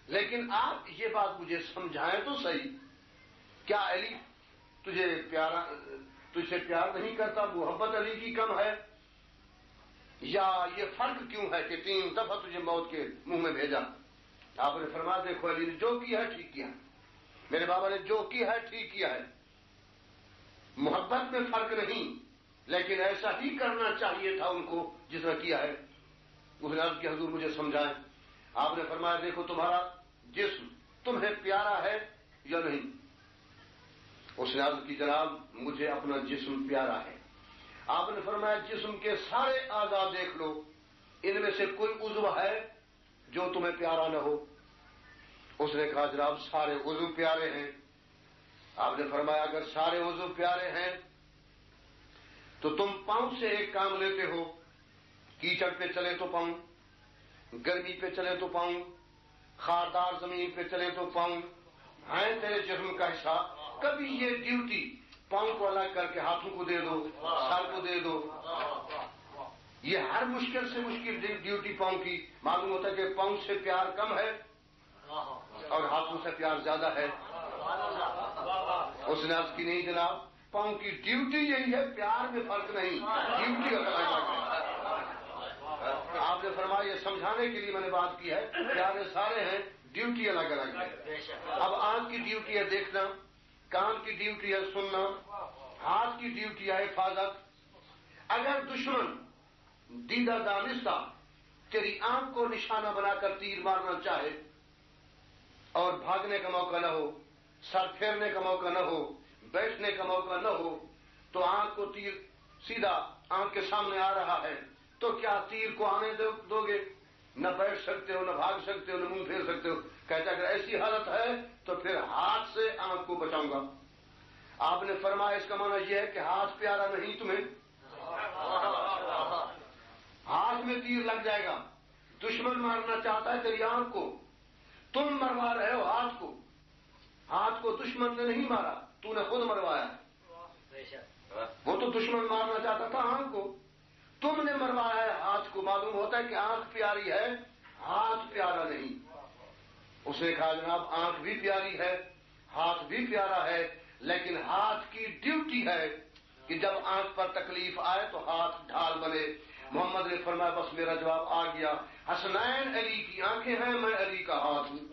لیکن آپ یہ بات مجھے سمجھائیں تو صحیح، کیا علی تجھ سے پیار نہیں کرتا، محبت علی کی کم ہے، یا یہ فرق کیوں ہے کہ 3 دفعہ تجھے موت کے منہ میں بھیجا؟ آپ نے فرمایا دیکھو علی نے جو کیا ہے ٹھیک کیا، میرے بابا نے جو کیا ہے ٹھیک کیا ہے، محبت میں فرق نہیں، لیکن ایسا ہی کرنا چاہیے تھا ان کو جس نے کیا ہے۔ اس نے عرض کی حضور مجھے سمجھائیں۔ آپ نے فرمایا دیکھو تمہارا جسم تمہیں پیارا ہے یا نہیں؟ اس نے عرض کی جناب مجھے اپنا جسم پیارا ہے۔ آپ نے فرمایا جسم کے سارے اعضاء دیکھ لو، ان میں سے کوئی عضو ہے جو تمہیں پیارا نہ ہو؟ اس نے کہا جناب سارے عضو پیارے ہیں۔ آپ نے فرمایا اگر سارے عضو پیارے ہیں تو تم پاؤں سے ایک کام لیتے ہو، کیچڑ پہ چلے تو پاؤں، گرمی پہ چلے تو پاؤں، خاردار زمین پہ چلے تو پاؤں، ہے تیرے جسم کا حصہ، کبھی یہ ڈیوٹی پاؤں کو الگ کر کے ہاتھوں کو دے دو، سر کو دے دو۔ یہ ہر مشکل سے مشکل ڈیوٹی پاؤں کی، معلوم ہوتا ہے کہ پاؤں سے پیار کم ہے اور ہاتھوں سے پیار زیادہ ہے۔ اس نے عرض کی نہیں جناب پاؤں کی ڈیوٹی یہی ہے، پیار میں فرق نہیں، ڈیوٹی الگ ہے۔ آپ نے فرمایا یہ سمجھانے کے لیے میں نے بات کی ہے، پیارے سارے ہیں، ڈیوٹی الگ الگ ہے۔ اب آنکھ کی ڈیوٹی ہے دیکھنا، کان کی ڈیوٹی ہے سننا، ہاتھ کی ڈیوٹی ہے حفاظت۔ اگر دشمن دیدہ دانستہ تیری آنکھ کو نشانہ بنا کر تیر مارنا چاہے اور بھاگنے کا موقع نہ ہو، سر پھیرنے کا موقع نہ ہو، بیٹھنے کا موقع نہ ہو، تو آنکھ کو تیر سیدھا آنکھ کے سامنے آ رہا ہے تو کیا تیر کو آنے دو گے؟ نہ بیٹھ سکتے ہو، نہ بھاگ سکتے ہو، نہ منہ پھیر سکتے ہو۔ کہتا اگر ایسی حالت ہے تو پھر ہاتھ سے آنکھ کو بچاؤں گا۔ آپ نے فرمایا اس کا معنی یہ ہے کہ ہاتھ پیارا نہیں تمہیں، ہاتھ میں تیر لگ جائے گا۔ دشمن مارنا چاہتا ہے تیری آنکھ کو، تم مروا رہے ہو ہاتھ کو۔ ہاتھ کو دشمن نے نہیں مارا، تو نے خود مروایا ہے۔ وہ تو دشمن مارنا چاہتا تھا آنکھ کو، تم نے مروایا ہے ہاتھ کو۔ معلوم ہوتا ہے کہ آنکھ پیاری ہے، ہاتھ پیارا نہیں۔ اس نے کہا جناب آنکھ بھی پیاری ہے، ہاتھ بھی پیارا ہے، لیکن ہاتھ کی ڈیوٹی ہے کہ جب آنکھ پر تکلیف آئے تو ہاتھ ڈھال بنے۔ محمد نے فرمایا بس میرا جواب آ گیا، حسنین علی کی آنکھیں ہیں، میں علی کا ہاتھ ہوں۔